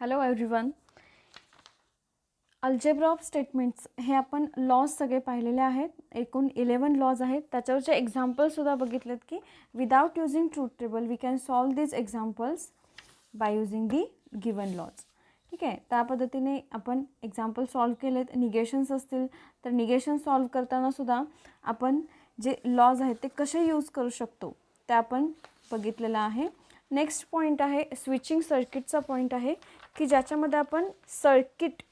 Hello everyone. Algebra of statements हे आपण lodge सगळे पाहिलेले आहेत. एकूण 11 लॉज आहेत. त्याच्यावरचे एक्झाम्पल्ससुद्धा बघितलेत की without using truth table we can solve these examples by using the given laws. ठीक आहे, त्या पद्धतीने आपण एक्झाम्पल सॉल्व केलेत. निगेशन्स असतील तर निगेशन सॉल्व करतानासुद्धा आपण जे लॉज आहेत ते कसे यूज करू शकतो ते आपण बघितलेलं आहे. नेक्स्ट पॉईंट आहे स्विचिंग सर्किटचा पॉईंट आहे की ज्याच्यामध्ये आपण सर्किट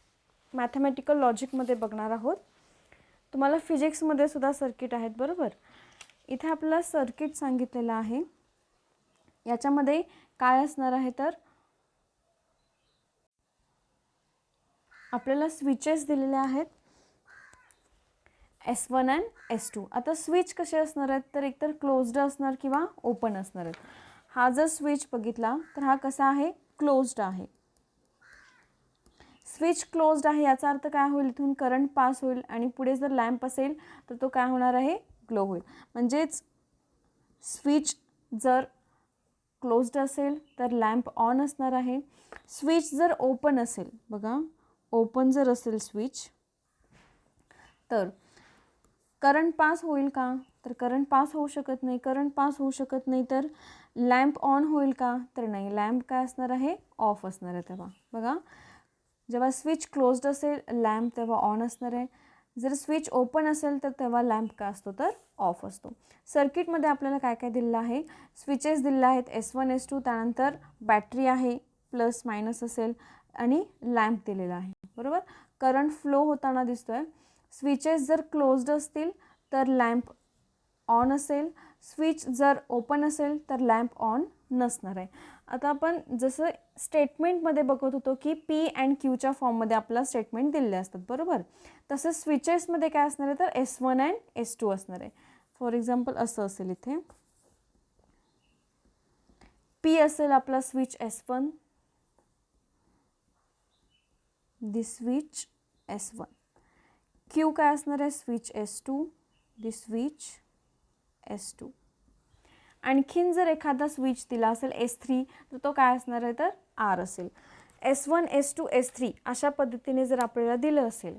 मॅथमॅटिकल लॉजिकमध्ये बघणार आहोत. तुम्हाला फिजिक्समध्ये सुद्धा सर्किट आहेत बरोबर. इथे आपल्याला सर्किट सांगितलेलं आहे. याच्यामध्ये काय असणार आहे तर आपल्याला स्विचेस दिलेले आहेत S1 अँड S2. आता स्विच कसे असणार आहेत तर एकतर क्लोज्ड असणार किंवा ओपन असणार आहेत. हा जर स्विच बघितला तर हा कसा आहे, क्लोज्ड आहे. स्विच क्लोज्ड आहे याचा अर्थ काय होईल, इथून करंट पास होईल आणि पुढे जर लॅम्प असेल तर तो काय होणार आहे, ग्लो होईल. म्हणजेच स्विच जर क्लोज्ड असेल तर लॅम्प ऑन असणार आहे. स्विच जर ओपन असेल, बघा ओपन जर असेल स्विच तर करंट पास होईल का, तर करंट पास होऊ शकत नाही. करंट पास होऊ शकत नाही तर लॅम्प ऑन होईल का, तर नाही. लॅम्प काय असणार आहे, ऑफ असणार आहे. तेव्हा बघा जेव्हा स्विच क्लोज्ड असेल लॅम्प तेव्हा ऑन असणार आहे. जर स्विच ओपन असेल तर तेव्हा लॅम्प काय असतो तर ऑफ असतो. सर्किटमध्ये आपल्याला काय काय दिलेलं आहे, स्विचेस दिलेले आहेत S1 S2, त्यानंतर बॅटरी आहे प्लस मायनस असेल आणि लॅम्प दिलेला आहे बरोबर. करंट फ्लो होताना दिसतोय. स्विचेस जर क्लोज्ड असतील तर लॅम्प ऑन असेल. स्विच जर ओपन असेल तर लॅम्प ऑन नसणार आहे. आता आपण जसं स्टेटमेंटमध्ये बघत होतो की P अँड Qच्या फॉर्ममध्ये आपल्याला स्टेटमेंट दिलेले असतात बरोबर. तसं स्विचेसमध्ये काय असणार आहे तर S1 अँड S2 असणार आहे. फॉर एक्झाम्पल असं असेल, इथे P असेल आपला स्विच S1, दी स्विच S1. Q काय असणार आहे, स्विच S2, दी स्विच S2. आणखीन जर एखादा स्विच दिला असेल S3 तर तो काय असणार आहे तर R असेल. S1 S2 S3 अशा पद्धतीने जर आपल्याला दिलं असेल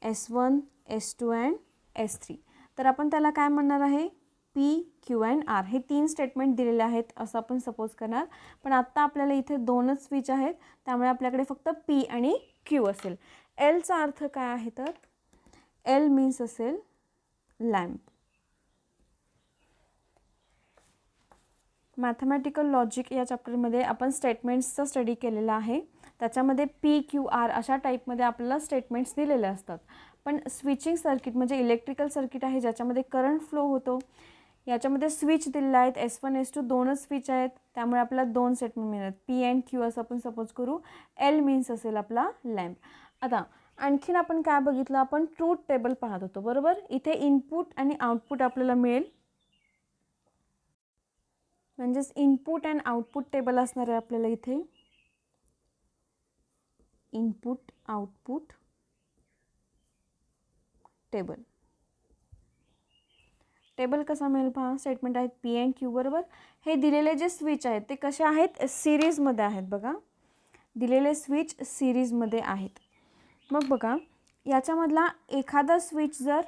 S1 S2 अँड S3 तर आपण त्याला काय म्हणणार आहे, P Q अँड R. हे 3 स्टेटमेंट दिलेले आहेत असं आपण सपोज करणार. पण आत्ता आपल्याला इथे 2च स्विच आहेत त्यामुळे आपल्याकडे फक्त P आणि Q असेल. Lचा अर्थ काय आहे तर L मीन्स असेल लॅम्प. मॅथमॅटिकल लॉजिक या चॅप्टरमध्ये आपण स्टेटमेंट्सचा स्टडी केलेला आहे. त्याच्यामध्ये P Q R अशा टाईपमध्ये आपल्याला स्टेटमेंट्स दिलेले असतात. पण स्विचिंग सर्किट म्हणजे इलेक्ट्रिकल सर्किट आहे ज्याच्यामध्ये करंट फ्लो होतो. याच्यामध्ये स्विच दिलेला आहेत S1 S2 2च स्विच आहेत त्यामुळे आपल्याला 2 स्टेटमेंट मिळतात. P अँड Q असं आपण सपोज करू. L मीन्स असेल आपला लॅम्प. आता आणखीन आपण काय बघितलं, आपण ट्रूथ टेबल पाहत होतो बरोबर. इथे इनपुट आणि आउटपुट आपल्याला मिळेल. म्हणजेच इनपुट अँड आउटपुट टेबल असणार आहे आपल्याला इथे. Input output table. टेबल कसा मिळेल पहा. स्टेटमेंट आहेत P अँड Q बरोबर. हे दिलेले जे स्विच आहेत ते कसे आहेत, सिरीजमध्ये आहेत. बघा दिलेले स्विच सिरीजमध्ये आहेत. मग बघा याच्यामधला एखादा स्विच जर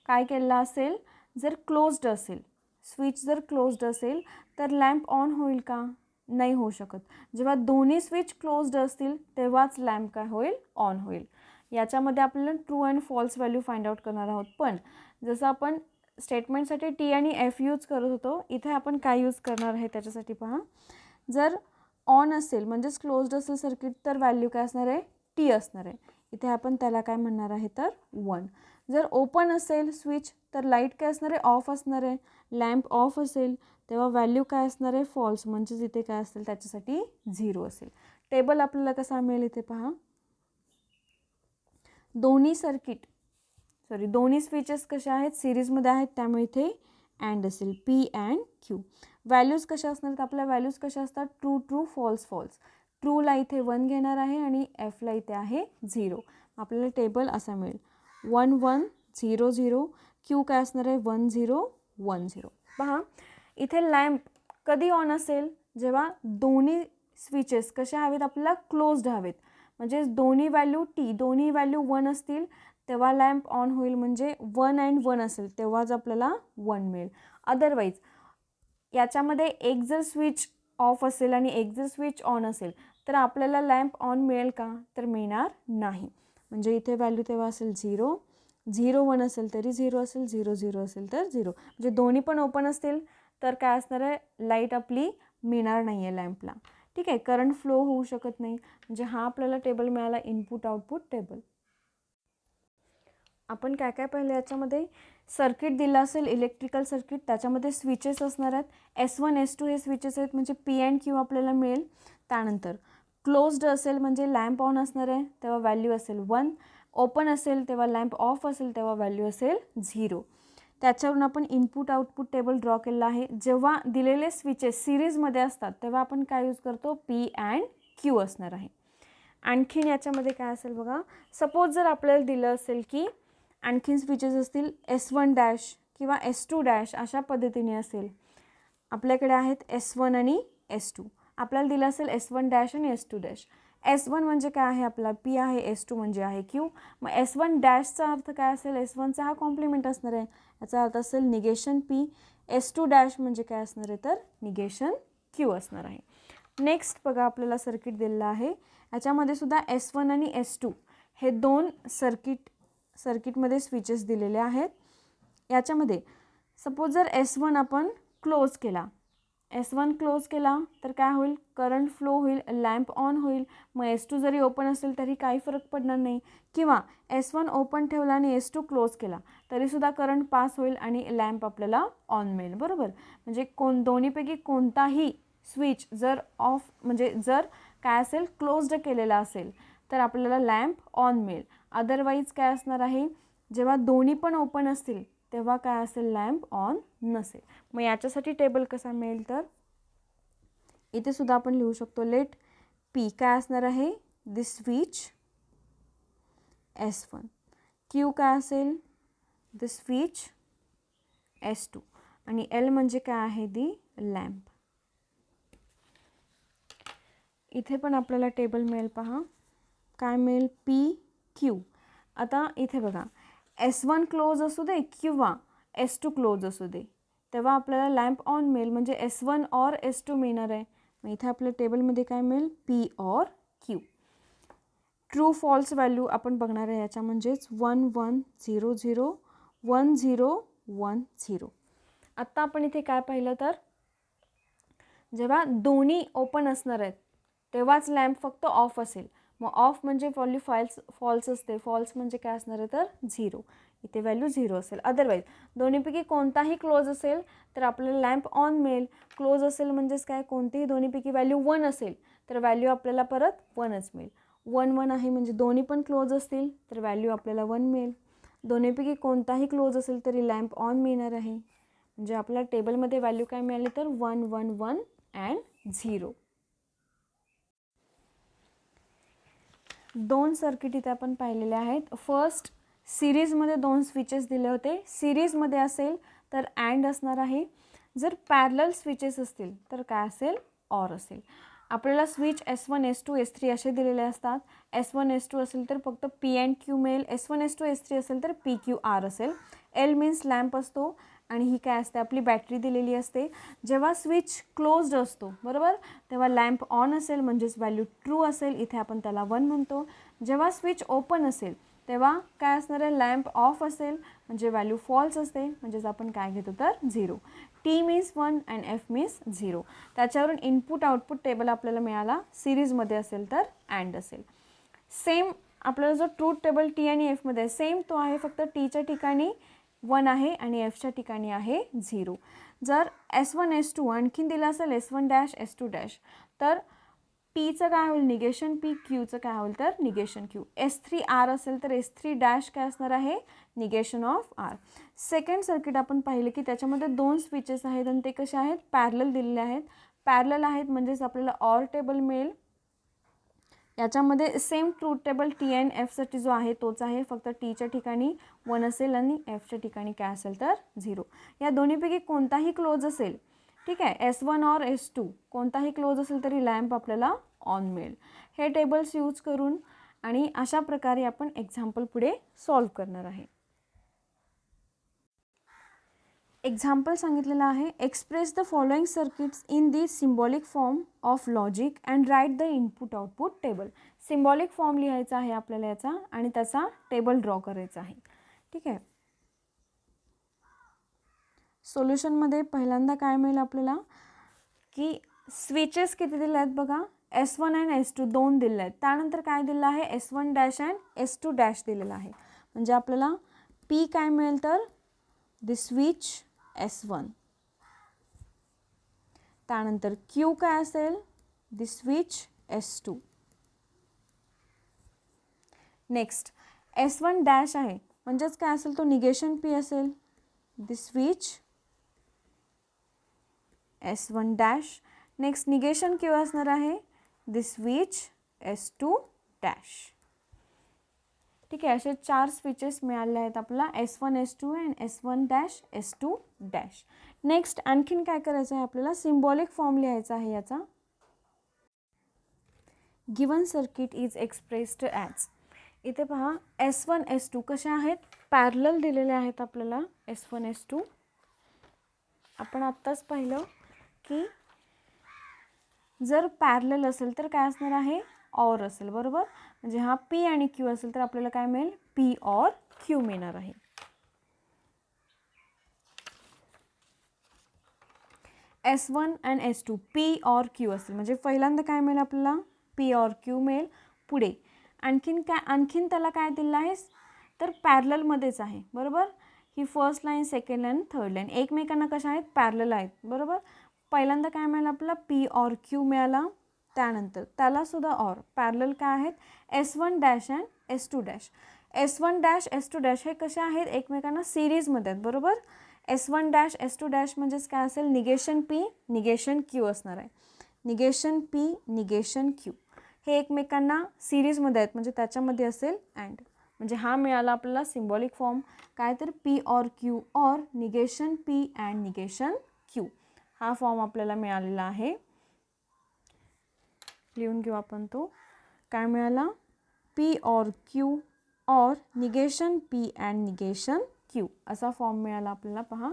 काय केलेला असेल, जर क्लोज्ड असेल, स्विच जर क्लोज्ड असेल तर लॅम्प ऑन होईल का, नाही होऊ शकत. जेव्हा दोन्ही स्विच क्लोज्ड असतील तेव्हाच लॅम्प काय होईल, ऑन होईल. याच्यामध्ये आपल्याला true and false value find out करणार आहोत. पण जसं आपण स्टेटमेंटसाठी T आणि F यूज करत होतो, इथे आपण काय यूज करणार आहे त्याच्यासाठी पहा. जर ऑन असेल म्हणजेच क्लोज्ड असेल सर्किट तर व्हॅल्यू काय असणार आहे, T असणार आहे. इथे आपण त्याला काय म्हणणार आहे तर 1. जर ओपन असेल स्विच तर लाईट काय असणार आहे, ऑफ असणार आहे. लॅम्प ऑफ असेल तेव्हा व्हॅल्यू काय असणार आहे, फॉल्स. म्हणजेच इथे काय असेल त्याच्यासाठी 0 असेल. टेबल आपल्याला कसा मिळेल इथे पहा. दोन्ही स्विचेस कशा आहेत, सिरीजमध्ये आहेत त्यामुळे इथे अँड असेल P अँड Q. व्हॅल्यूज कशा असणार आहेत आपल्या, व्हॅल्यूज कशा असतात, ट्रू ट्रू फॉल्स फॉल्स. ट्रूला इथे 1 घेणार आहे आणि Fला इथे आहे 0. आपल्याला टेबल असा मिळेल 1 1 0 0. Q काय असणार आहे 1 0 1 0. पहा इथे लॅम्प कधी ऑन असेल, जेव्हा दोन्ही स्विचेस कशा हवेत आपल्याला, क्लोज्ड हवेत. म्हणजे दोन्ही व्हॅल्यू दोन्ही व्हॅल्यू 1 असतील तेव्हा लॅम्प ऑन होईल. म्हणजे 1 अँड 1 असेल तेव्हाच आपल्याला 1 मिळेल. अदरवाईज याच्यामध्ये एक जर स्विच ऑफ असेल आणि एक जर स्विच ऑन असेल तर आपल्याला लॅम्प ऑन मिळेल का, तर मिळणार नाही. म्हणजे इथे व्हॅल्यू तेव्हा असेल 0, 0 1 असेल तरी 0 असेल, 0 0 असेल तर 0. म्हणजे दोन्ही पण ओपन असतील तर काय असणार आहे, लाईट आपली मिळणार नाही आहे लॅम्पला. ठीक आहे, करंट फ्लो होऊ शकत नाही. म्हणजे हा आपल्याला टेबल मिळाला, इनपुट आउटपुट टेबल. आपण काय काय पाहिलं याच्यामध्ये, सर्किट दिलं असेल इलेक्ट्रिकल सर्किट, त्याच्यामध्ये स्विचेस असणार आहेत. S1 S2 हे स्विचेस आहेत, म्हणजे P अँड Q आपल्याला मिळेल. त्यानंतर क्लोज्ड असेल म्हणजे लॅम्प ऑन असणार आहे तेव्हा व्हॅल्यू असेल 1, ओपन असेल तेव्हा लॅम्प ऑफ असेल तेव्हा व्हॅल्यू असेल 0. त्याच्यावरून आपण इनपुट आउटपुट टेबल ड्रॉ केलेला आहे. जेव्हा दिलेले स्विचेस सिरीजमध्ये असतात तेव्हा आपण काय यूज करतो, P अँड Q असणार आहे. आणखीन याच्यामध्ये काय असेल बघा, सपोज जर आपल्याला दिलं असेल की आणखीन स्विचेस असतील S1 डॅश किंवा S2 डॅश अशा पद्धतीने असेल. आपल्याकडे आहेत S1 आणि S2. आपल्याला दिलं असेल S1 डॅश आणि S2 डॅश. S1 म्हणजे काय आहे आपला P आहे, S2 म्हणजे आहे Q. मग S1 डॅशचा अर्थ काय असेल, S1चा हा कॉम्प्लिमेंट असणार आहे, याचा अर्थ असेल निगेशन P. S2 डॅश म्हणजे काय असणार आहे तर निगेशन Q असणार आहे. नेक्स्ट बघा, आपल्याला सर्किट दिलेलं आहे. याच्यामध्ये सुद्धा S1 आणि S2 हे दोन सर्किटमध्ये स्विचेस दिलेले आहेत. याच्यामध्ये सपोज जर S1 आपण क्लोज केला, S1 क्लोज केला तर काय होईल, करंट फ्लो होईल, लॅम्प ऑन होईल. मग S2 जरी ओपन असेल तरी काही फरक पडणार नाही. किंवा S1 ओपन ठेवला आणि S2 क्लोज केला तरीसुद्धा करंट पास होईल आणि लॅम्प आपल्याला ऑन मिळेल. बरोबर, म्हणजे दोन्हीपैकी कोणताही स्विच जर ऑफ म्हणजे जर काय असेल क्लोज्ड केलेला असेल तर आपल्याला लॅम्प ऑन मिळेल. अदरवाईज काय असणार आहे, जेव्हा दोन्ही पण ओपन असतील तेव्हा काय असेल, लॅम्प ऑन नसेल. मग याच्यासाठी टेबल कसा मिळेल, तर इथे सुद्धा आपण लिहू शकतो, लेट P काय असणार आहे, दी स्विच S1, Q काय असेल, द स्विच S2 आणि L म्हणजे काय आहे, दी लॅम्प. इथे पण आपल्याला टेबल मिळेल पहा, काय मिळेल, P Q. आता इथे बघा, S1 क्लोज असू दे किंवा S2 क्लोज असू दे तेव्हा आपल्याला लॅम्प ऑन मिळेल. म्हणजे S1 और S2 मिळणार आहे. मग इथे आपल्या टेबलमध्ये काय मिळेल, P और Q. ट्रू फॉल्स व्हॅल्यू आपण बघणार आहे याच्या, म्हणजेच 1 1 0 0 1 0 1 0. आत्ता आपण इथे काय पाहिलं, तर जेव्हा दोन्ही ओपन असणार आहेत तेव्हाच लॅम्प फक्त ऑफ असेल. मग ऑफ म्हणजे व्हॅल्यू फॉल्स असते, फॉल्स म्हणजे काय असणार आहे तर 0. इथे व्हॅल्यू 0 असेल. अदरवाईज दोन्हीपैकी कोणताही क्लोज असेल तर आपल्याला लॅम्प ऑन मिळेल. क्लोज असेल म्हणजेच काय, कोणतीही दोन्हीपैकी व्हॅल्यू 1 असेल तर व्हॅल्यू आपल्याला परत 1च मिळेल. 1 1 आहे म्हणजे दोन्ही पण क्लोज असतील तर व्हॅल्यू आपल्याला 1 मिळेल. दोन्हीपैकी कोणताही क्लोज असेल तरी लॅम्प ऑन मिळणार आहे. म्हणजे आपल्या टेबलमध्ये व्हॅल्यू काय मिळाली तर 1 1 1 अँड 0. दोन सर्किट इथे आपण पाहिलेले आहेत. फर्स्ट, सिरीजमध्ये दोन स्विचेस दिले होते. सिरीजमध्ये असेल तर अँड असणार आहे. जर पॅरलल स्विचेस असतील तर काय असेल, ऑर असेल. आपल्याला स्विच S1 S2 S3 असे दिलेले असतात. S1 S2 असेल तर फक्त P अँड Q मिळेल. S1 S2 S3 असेल तर PQR असेल. L मीन्स लॅम्प असतो आणि ही काय असते, आपली बॅटरी दिलेली असते. जेव्हा स्विच क्लोज्ड असतो बरोबर तेव्हा लॅम्प ऑन असेल म्हणजेच व्हॅल्यू ट्रू असेल, इथे आपण त्याला 1 म्हणतो. जेव्हा स्विच ओपन असेल तेव्हा काय असणार आहे, लॅम्प ऑफ असेल म्हणजे व्हॅल्यू फॉल्स असते, म्हणजेच आपण काय घेतो तर 0. T means 1 and F means 0. त्याच्यावरून इनपुट आउटपुट टेबल आपल्याला मिळाला. सिरीजमध्ये असेल तर अँड असेल. सेम आपल्याला जो ट्रूथ टेबल T आणि Fमध्ये सेम तो आहे, फक्त Tच्या ठिकाणी 1 आहे आणि Fच्या ठिकाणी आहे 0. जर S1 S2 आणखीन दिला असेल S1 डॅश S2 डॅश तर Pचं काय होईल, निगेशन P. Qचं काय होईल तर निगेशन Q. S3 R असेल तर S3 डॅश काय असणार आहे, negation of R. Second circuit आपण पाहिलं की त्याच्यामध्ये दोन स्विचेस आहेत आणि ते कसे आहेत, पॅरलल दिलेले आहेत. पॅरलल आहेत म्हणजेच आपल्याला ऑर टेबल मिळेल. याच्यामध्ये same truth table T and Fसाठी जो आहे तोच आहे, फक्त Tच्या ठिकाणी 1 असेल आणि Fच्या ठिकाणी काय असेल तर 0. या दोन्हीपैकी कोणताही क्लोज असेल ठीक आहे. S1 और S2 कोणताही क्लोज असेल तरी लॅम्प आपल्याला ऑन मिळेल. हे टेबल्स यूज करून आणि अशा प्रकारे आपण एक्झाम्पल पुढे सॉल्व करणार आहे. एक्झाम्पल सांगितलेलं आहे, express the following circuits in the symbolic form of logic and write the input output table. Symbolic form लिहायचा आहे आपल्याला याचा आणि त्याचा टेबल ड्रॉ करायचा आहे. ठीक आहे. सोल्युशनमध्ये पहिल्यांदा काय मिळेल आपल्याला की स्विचेस किती दिले आहेत बघा, S1 आणि S2 दोन दिले आहेत. त्यानंतर काय दिलं आहे, S1 dash and S2 dash दिलेला आहे. म्हणजे आपल्याला P काय मिळेल तर द स्विच S1. त्यानंतर Q काय असेल, the switch S2. Next S1 dash आहे म्हणजेच काय असेल तो निगेशन P असेल, the switch S1 dash. Next negation Q असणार आहे, द स्विच S2 डॅश. ठीक आहे. असे 4 स्विचेस मिळाले आहेत आपल्याला, S1 S2 and S1 dash S2 dash. Next आणखीन काय करायचं आहे आपल्याला, सिम्बॉलिक फॉर्म लिहायचा आहे याचा. Given circuit is expressed as. इथे पहा S1 S2 कसे आहेत, पॅरलल दिलेले आहेत आपल्याला. S1 S2 आपण आत्ताच पाहिलं की जर पॅरलल असेल तर काय असणार आहे, ऑर असेल, बरोबर. म्हणजे हा P आणि Q असेल तर आपल्याला काय मिळेल, P और Q मिळणार आहे. S1 अँड S2 P और Q असेल म्हणजे पहिल्यांदा काय मिळेल आपल्याला, P और Q मिळेल. पुढे आणखीन त्याला काय दिलं आहे तर पॅरललमध्येच आहे, बरोबर. ही first line, second line, third line एकमेकांना कशा आहेत, पॅरलल आहेत, बरोबर. पहिल्यांदा काय मिळालं आपल्याला, P और Q मिळाला. त्यानंतर त्यालासुद्धा ऑर पॅरलल काय आहेत, S1 dash and S2 dash. S1 dash S2 dash हे कसे आहेत, एकमेकांना सिरीजमध्ये आहेत, बरोबर. S1 डॅश S2 डॅश म्हणजेच काय असेल, निगेशन P निगेशन Q असणार आहे. निगेशन P निगेशन Q हे एकमेकांना सिरीजमध्ये आहेत म्हणजे त्याच्यामध्ये असेल अँड. म्हणजे हा मिळाला आपल्याला सिम्बॉलिक फॉर्म काय तर P और Q और negation P and negation Q. हा फॉर्म आपल्याला मिळालेला आहे. लिहून घेऊ आपण तो. काय मिळाला, P और Q और negation P and negation Q असा फॉर्म मिळाला आपल्याला. पहा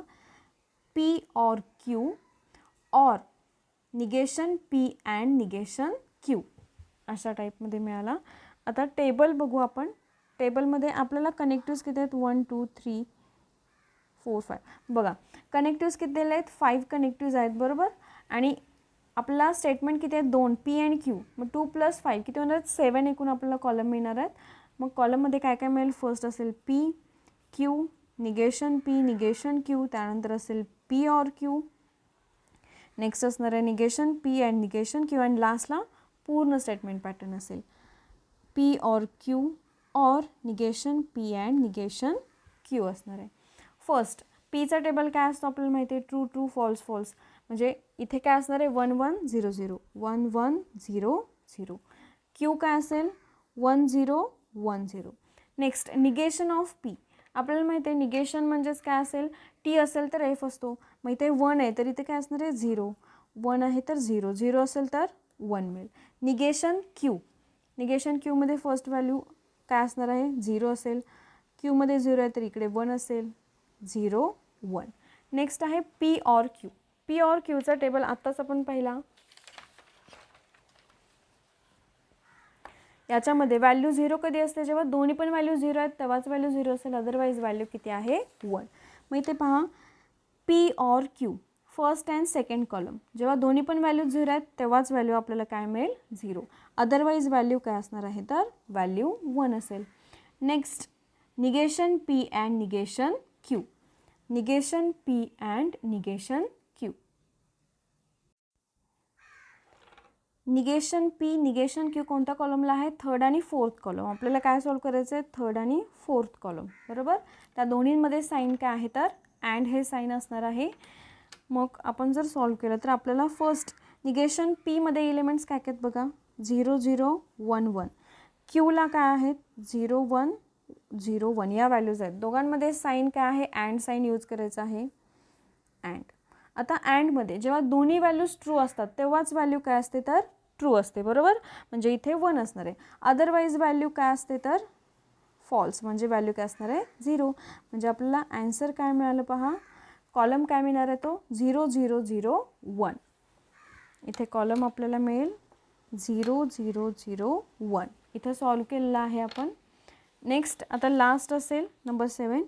P और Q और negation P and negation Q अशा टाईपमध्ये मिळाला. आता टेबल बघू आपण. टेबलमध्ये आपल्याला कनेक्टिव्स किती आहेत, 1 2 3 4 5 बघा. कनेक्टिव्स किती दिले आहेत, 5 कनेक्टिव्स आहेत, बरोबर. आणि आपला स्टेटमेंट किती आहेत, 2 P आणि Q. मग 2 + 5 किती होणार आहेत, 7 एकूण आपल्याला कॉलम मिळणार आहेत. मग कॉलममध्ये काय काय मिळेल, फर्स्ट असेल P Q negation P negation Q. त्यानंतर असेल P और Q. नेक्स्ट असणार आहे negation P and negation Q. And लास्टला पूर्ण स्टेटमेंट पॅटर्न असेल P और Q और negation P and negation Q असणार आहे. फर्स्ट Pचा टेबल काय असतो आपल्याला माहिती आहे, ट्रू ट्रू फॉल्स फॉल्स. म्हणजे इथे काय असणार आहे, 1 1 0 0 1 1 0 0. Q काय असेल, 1 0 1 0. Next negation of P. आपल्याला माहिती आहे निगेशन म्हणजेच काय असेल, T असेल तर F असतो. मग इथे 1 आहे तर इथे काय असणार आहे, 0. 1 आहे तर 0 0 असेल तर 1 मिळेल. Negation Q. निगेशन Qमध्ये फर्स्ट व्हॅल्यू काय असणार आहे, 0 असेल. Qमध्ये 0 आहे तर इकडे 1 असेल, 0 1. नेक्स्ट आहे P और Q. P और Qचा टेबल आत्ताच आपण पाहिला. याच्यामध्ये व्हॅल्यू 0 कधी असते, जेव्हा दोन्ही पण व्हॅल्यू 0 आहेत तेव्हाच व्हॅल्यू 0 असेल, अदरवाईज व्हॅल्यू किती आहे, 1. मग इथे पहा P और Q first and second column, जेव्हा दोन्ही पण व्हॅल्यू 0 आहेत तेव्हाच व्हॅल्यू आपल्याला काय मिळेल, 0. अदरवाईज व्हॅल्यू काय असणार आहे तर व्हॅल्यू 1 असेल. Next negation P and negation Q. Negation P and negation Q. Negation P negation Q कोणत्या कॉलमला आहे, थर्ड आणि फोर्थ कॉलम. आपल्याला काय सॉल्व करायचं आहे, थर्ड आणि फोर्थ कॉलम, बरोबर. त्या दोन्हींमध्ये साईन काय आहे तर अँड हे साईन असणार आहे. मग आपण जर सॉल्व केलं तर आपल्याला फर्स्ट निगेशन Pमध्ये एलिमेंट्स काय आहेत बघा, 0 0 1 1. Qला काय आहेत, 0 1 0 1 या व्हॅल्यूज आहेत. दोघांमध्ये साईन काय आहे, अँड साईन यूज करायचं आहे, अँड. आता अँडमध्ये जेव्हा दोन्ही व्हॅल्यूज ट्रू असतात तेव्हाच व्हॅल्यू काय असते तर ट्रू असते, बरोबर. म्हणजे इथे 1 असणार आहे. अदरवाईज व्हॅल्यू काय असते तर फॉल्स, म्हणजे व्हॅल्यू काय असणार आहे 0. म्हणजे आपल्याला ॲन्सर काय मिळालं पहा, कॉलम काय मिळणार आहे तो 0 0 0 1. इथे कॉलम आपल्याला मिळेल 0 0 0 1. इथं सॉल्व केलेलं आहे आपण. नेक्स्ट आता लास्ट असेल number 7,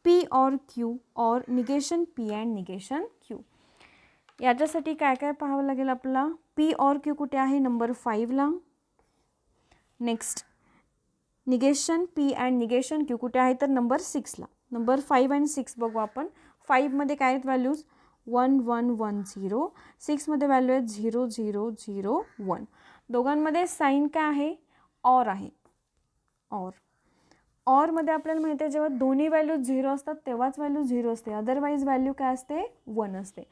P or Q or negation P and negation Q. याच्यासाठी काय काय पाहावं लागेल आपल्याला. पी ऑर क्यू कुठे आहे नंबर 5ला. Next negation P and negation Q कुठे आहे तर नंबर 6ला. नंबर 5 आणि 6 बघू आपण. 5मध्ये काय आहेत व्हॅल्यूज 1 1 1 0. 6मध्ये व्हॅल्यू आहेत 0 0 0 1. दोघांमध्ये साईन काय आहे ऑर आहे. ऑरमध्ये आपल्याला माहिती आहे जेव्हा दोन्ही व्हॅल्यू 0 असतात तेव्हाच व्हॅल्यू 0 असते, अदरवाईज व्हॅल्यू काय असते 1 असते.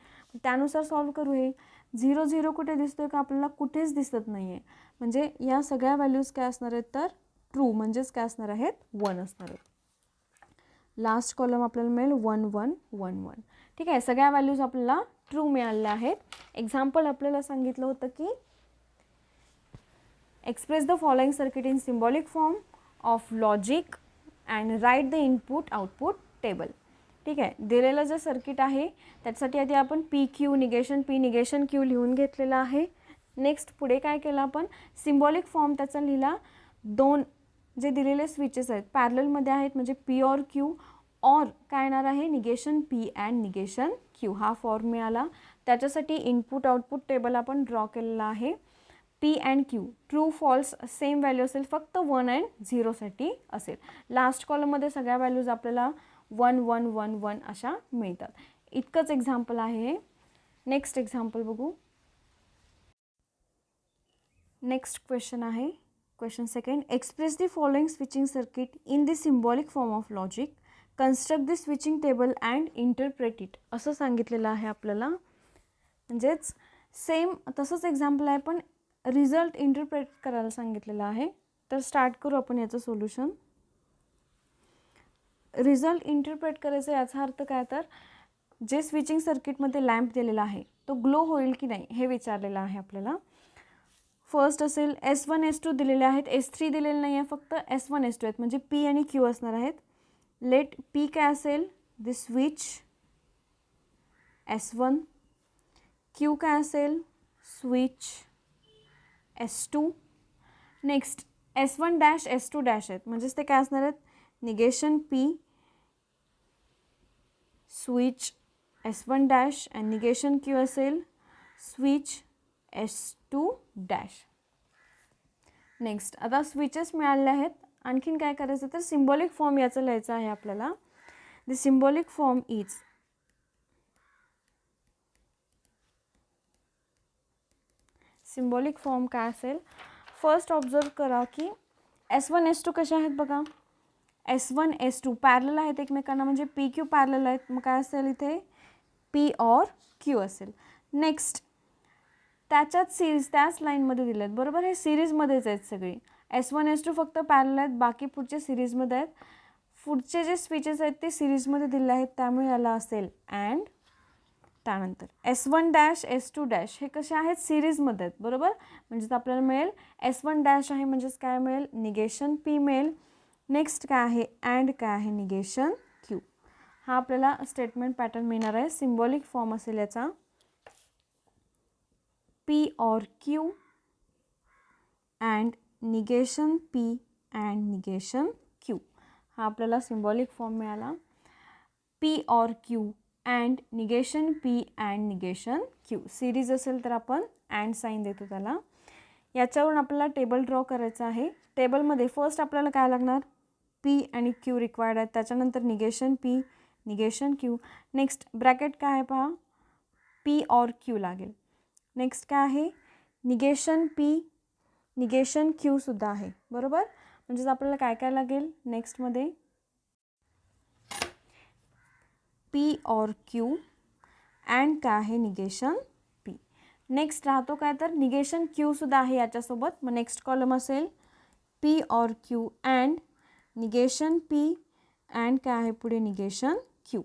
त्यानुसार सॉल्व करू. हे 0 0 कुठे दिसतोय का आपल्याला कुठेच दिसत नाही आहे. म्हणजे या सगळ्या व्हॅल्यूज काय असणार आहेत तर ट्रू, म्हणजेच काय असणार आहेत 1 असणार आहेत. लास्ट कॉलम आपल्याला मिळेल 1 1 1 1. ठीक आहे, सगळ्या व्हॅल्यूज आपल्याला ट्रू मिळाल्या आहेत. एक्झाम्पल आपल्याला सांगितलं होतं की express the following circuit in symbolic form of logic and write the input output table. ठीक आहे, दिलेलं जे सर्किट आहे त्याच्यासाठी आधी आपण P Q negation P negation Q लिहून घेतलेलं आहे. नेक्स्ट पुढे काय केलं आपण सिम्बॉलिक फॉर्म त्याचा लिहिला. दोन जे दिलेले स्विचेस आहेत पॅरललमध्ये आहेत, म्हणजे पी ऑर क्यू ऑर काय येणार आहे negation P and negation Q. हा फॉर्म मिळाला. त्याच्यासाठी इनपुट आउटपुट टेबल आपण ड्रॉ केलेला आहे. P and Q true false same value असेल, फक्त 1 अँड 0साठी असेल. लास्ट कॉलममध्ये सगळ्या व्हॅल्यूज आपल्याला 1 1 1 1 अशा मिळतात. इतकंच एक्झाम्पल आहे हे. नेक्स्ट एक्झाम्पल बघू. नेक्स्ट क्वेश्चन आहे question second. Express the following switching circuit in the symbolic form of logic, construct the switching table and interpret it. असं सांगितलेलं आहे आपल्याला. म्हणजेच सेम तसंच एक्झाम्पल आहे पण रिझल्ट इंटरप्रेट करायला सांगितलेलं आहे. तर स्टार्ट करू आपण याचं सोल्युशन. रिझल्ट इंटरप्रेट करायचं याचा अर्थ काय तर जे स्विचिंग सर्किटमध्ये लॅम्प दिलेला आहे तो ग्लो होईल की नाही हे विचारलेलं आहे आपल्याला. फर्स्ट असेल S1 S2 दिलेले आहेत, S3 दिलेले नाही आहे, फक्त S1 S2 आहेत, म्हणजे P आणि Q असणार आहेत. लेट P काय असेल द स्विच S1, Q काय असेल switch S2. Next S1 dash S2 dash आहेत, म्हणजेच ते काय असणार आहेत negation P switch S1 dash आणि निगेशन Q असेल स्विच S2 डॅश. नेक्स्ट आता स्विचेस मिळाले आहेत. आणखीन काय करायचं तर सिम्बॉलिक फॉर्म याचं लिहायचं आहे आपल्याला. The symbolic form is symbolic form काय असेल. फर्स्ट ऑब्झर्व करा की S1 S2 कशा आहेत बघा. S1 S2 पॅरलल आहेत एकमेकांना, म्हणजे पी क्यू पॅरलल आहेत. मग काय असेल इथे पी ऑर क्यू असेल. नेक्स्ट त्याच्यात सिरीज त्याच लाईनमध्ये दिले आहेत, बरोबर. हे सिरीजमध्येच आहेत सगळी. S1 S2 फक्त पॅरलल आहेत, बाकी पुढचे सिरीजमध्ये आहेत. पुढचे जे स्विचेस आहेत ते सिरीजमध्ये दिले आहेत, त्यामुळे याला असेल अँड. त्यानंतर S1 डॅश S2 डॅश हे कसे आहेत सिरीजमध्ये आहेत, बरोबर. म्हणजेच आपल्याला मिळेल S1 डॅश आहे म्हणजेच काय मिळेल निगेशन P मिळेल. नेक्स्ट काय आहे अँड काय आहे निगेशन Q. हा आपल्याला स्टेटमेंट पॅटर्न मिळणार आहे. सिम्बॉलिक फॉर्म असेल याचा P or Q and negation P and negation Q. हा आपल्याला सिम्बॉलिक फॉर्म मिळाला. P or Q and negation P and negation Q. Series असेल तर आपण अँड साईन देतो त्याला. याच्यावरून आपल्याला टेबल ड्रॉ करायचं आहे. टेबलमध्ये फर्स्ट आपल्याला काय लागणार P आणि Q रिक्वायर्ड आहेत, त्याच्यानंतर negation P negation Q. Next bracket काय आहे पहा P or Q लागेल. नेक्स्ट काय आहे निगेशन P निगेशन Q सुद्धा आहे, बरोबर. म्हणजेच आपल्याला काय काय लागेल नेक्स्टमध्ये P और Q अँड काय आहे निगेशन P. नेक्स्ट राहतो काय तर निगेशन Q सुद्धा आहे याच्यासोबत. मग नेक्स्ट कॉलम असेल P और Q and negation P and काय आहे पुढे निगेशन Q.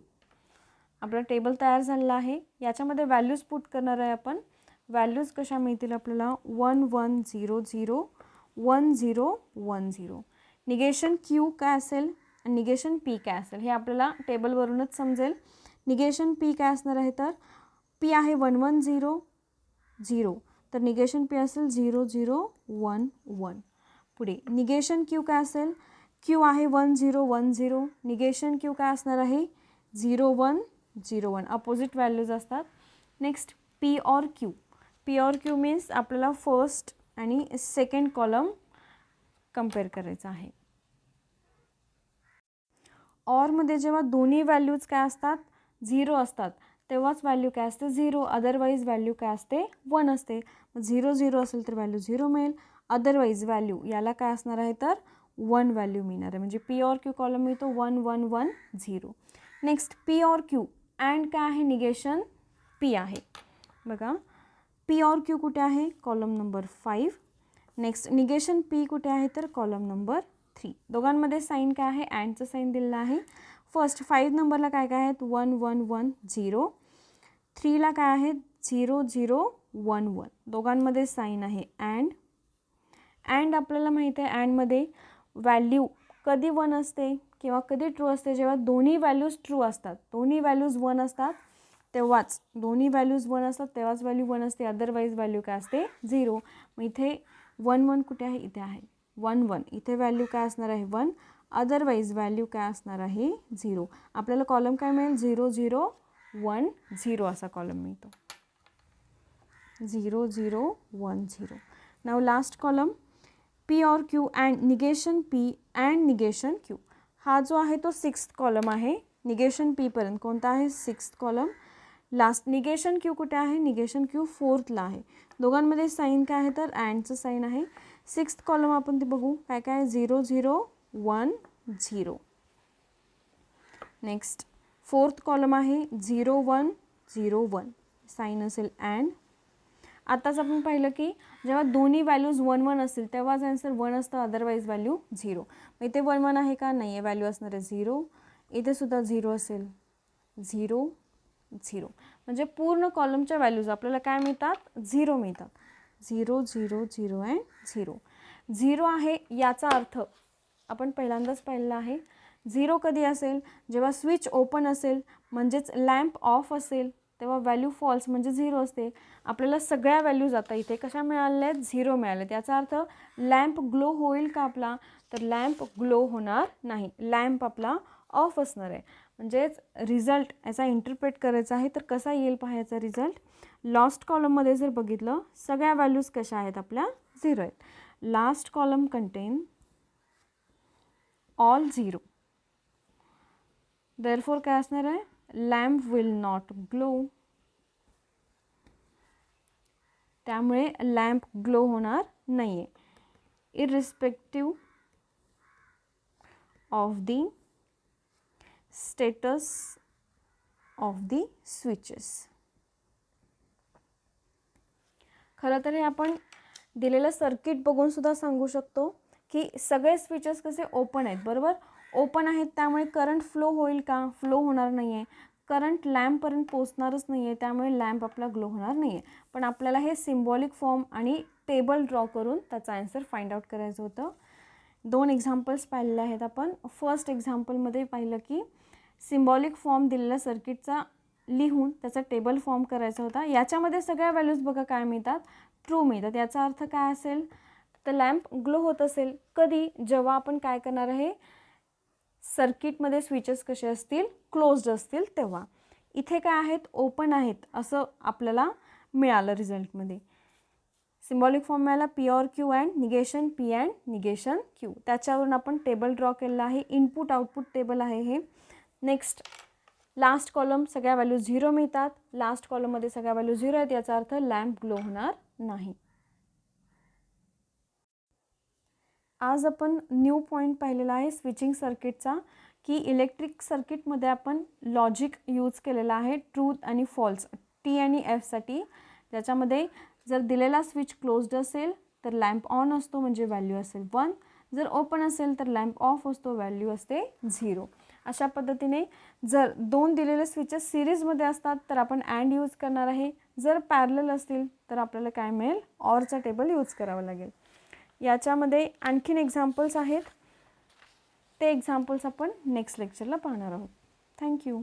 आपला टेबल तयार झालेला आहे. याच्यामध्ये व्हॅल्यूज पुट करणार आहे आपण. व्हॅल्यूज कशा मिळतील आपल्याला 1 1 0 0 1 0 1 0. निगेशन क्यू काय असेल आणि निगेशन पी काय असेल हे आपल्याला टेबलवरूनच समजेल. निगेशन पी काय असणार आहे तर पी आहे 1 1 0 0 तर निगेशन पी असेल 0 0 1 1. पुढे निगेशन क्यू काय असेल क्यू आहे 1 0 1 0 निगेशन क्यू काय असणार आहे 0 1 0 1. अपोजिट व्हॅल्यूज असतात. Next P or Q. P or Q means आपल्याला फर्स्ट आणि सेकंड कॉलम कंपेअर करायचं आहे. ऑरमध्ये जेव्हा दोन्ही व्हॅल्यूज काय असतात 0 असतात तेव्हाच व्हॅल्यू काय असते 0. अदरवाईज व्हॅल्यू काय असते 1 असते. 0 0 असेल तर व्हॅल्यू 0 मिळेल. अदरवाईज व्हॅल्यू याला काय असणार आहे तर 1 व्हॅल्यू मिळणार आहे. म्हणजे पी ऑर क्यू कॉलम मिळतो 1 1 1 0. Next P or Q and काय आहे निगेशन पी आहे. बघा पी ऑर क्यू कुठे आहे column number 5. Next negation P कुठे आहे तर कॉलम नंबर 3. दोघांमध्ये साईन काय आहे अँडचं साईन दिलेलं आहे. फर्स्ट 5 नंबरला काय काय आहेत 1 1 1 0. 3ला काय आहे 0 0 1 1. दोघांमध्ये साईन आहे अँड. अँड आपल्याला माहिती आहे अँडमध्ये व्हॅल्यू कधी 1 असते किंवा कधी ट्रू असते जेव्हा दोन्ही व्हॅल्यूज ट्रू असतात. दोन्ही व्हॅल्यूज 1 असतात तेव्हाच तेव्हाच व्हॅल्यू 1 असते. अदरवाईज व्हॅल्यू काय असते 0. मग इथे 1 1 कुठे आहे इथे आहे 1 1. इथे व्हॅल्यू काय असणार आहे 1. अदरवाईज व्हॅल्यू काय असणार आहे 0. आपल्याला कॉलम काय मिळेल 0 0 1 0 असा कॉलम मिळतो. 0 0 1 0. नाव last column P or Q and negation P and negation Q. हा जो आहे तो 6th कॉलम आहे. निगेशन पी पर्यंत कोणता आहे 6th column. Last negation Q कुठे आहे निगेशन क्यू 4thला आहे. दोघांमध्ये साईन काय आहे तर अँडचं साईन आहे. 6th कॉलम आपण ते बघू काय काय 0 0 1 0. नेक्स्ट 4th कॉलम आहे 0 1 0 1 साईन असेल अँड. आताच आपण पाहिलं की जेव्हा दोन्ही व्हॅल्यूज 1 1 असतील तेव्हाच आन्सर 1 असतं. Otherwise value 0. मग इथे 1 1 आहे का नाही आहे व्हॅल्यू असणार आहे 0. इथे सुद्धा 0 असेल 0 0. म्हणजे पूर्ण कॉलमच्या व्हॅल्यूज आपल्याला काय मिळतात 0 मिळतात. 0 0 0 अँड 0. 0 आहे याचा अर्थ आपण पहिल्यांदाच पाहिलेला आहे. 0 कधी असेल जेव्हा स्विच ओपन असेल म्हणजेच लॅम्प ऑफ असेल तेव्हा व्हॅल्यू फॉल्स म्हणजे 0 असते. आपल्याला सगळ्या व्हॅल्यूज आता इथे कशा मिळाल्या आहेत 0 मिळाल्या. याचा अर्थ लॅम्प ग्लो होईल का आपला तर लॅम्प ग्लो होणार नाही. लॅम्प आपला ऑफ असणार आहे. म्हणजेच रिझल्ट याचा इंटरप्रेट करायचा आहे तर कसा येईल पाहायचा रिझल्ट. लास्ट कॉलममध्ये जर बघितलं सगळ्या व्हॅल्यूज कशा आहेत आपल्या 0 आहेत. Last column contain all 0. Therefore काय असणार आहे लॅम्प विल नॉट ग्लो. त्यामुळे लॅम्प ग्लो होणार नाही आहे. Irrespective of the status of the switches. खरं तर हे आपण दिलेलं सर्किट बघून सुद्धा सांगू शकतो की सगळे स्विचेस कसे ओपन आहेत बरोबर. ओपन आहेत त्यामुळे करंट फ्लो होईल का फ्लो होणार नाही आहे. करंट लॅम्पपर्यंत पोचणारच नाही आहे त्यामुळे लॅम्प आपला ग्लो होणार नाही आहे. पण आपल्याला हे सिम्बॉलिक फॉर्म आणि टेबल ड्रॉ करून त्याचा आन्सर फाइंड आउट करायचं होतं. 2 एक्झाम्पल्स पाहिलेले आहेत आपण. फर्स्ट एक्झाम्पलमध्ये पाहिलं की सिम्बॉलिक फॉर्म दिलेल्या सर्किटचा लिहून त्याचा टेबल फॉर्म करायचा होता. याच्यामध्ये सगळ्या व्हॅल्यूज बघा काय मिळतात ट्रू मिळतात. याचा अर्थ काय असेल तर लॅम्प ग्लो होत असेल कधी जेव्हा आपण काय करणार आहे सर्किटमध्ये स्विचेस कसे असतील क्लोज्ड असतील तेव्हा. इथे काय आहेत ओपन आहेत असं आपल्याला मिळालं रिझल्टमध्ये. सिम्बॉलिक फॉर्म मिळाला P or Q and negation P and negation Q. त्याच्यावरून आपण टेबल ड्रॉ केलेला आहे. इनपुट आउटपुट टेबल आहे हे. नेक्स्ट लास्ट कॉलम सगळ्या व्हॅल्यू 0 मिळतात. लास्ट कॉलममध्ये सगळ्या व्हॅल्यू 0 आहेत याचा अर्थ लॅम्प ग्लो होणार नाही. आज आपण न्यू पॉईंट पाहिलेला आहे स्विचिंग सर्किटचा की इलेक्ट्रिक सर्किटमध्ये आपण लॉजिक यूज केलेला आहे ट्रूथ आणि फॉल्स टी आणि एफसाठी. त्याच्यामध्ये जर दिलेला स्विच क्लोज्ड असेल तर लॅम्प ऑन असतो म्हणजे व्हॅल्यू असेल 1. जर ओपन असेल तर लॅम्प ऑफ असतो व्हॅल्यू असते 0. अशा पद्धतीने जर 2 दिलेले स्विचेस सिरीजमध्ये असतात तर आपण अँड यूज करणार आहे, जर पॅरलल असतील तर आपल्याला काय मिळेल, ऑरचा टेबल यूज करावं लागेल. याच्यामध्ये आणखीन एक्झाम्पल्स आहेत, ते एक्झाम्पल्स आपण नेक्स्ट लेक्चरला पाहणार आहोत. थँक्यू.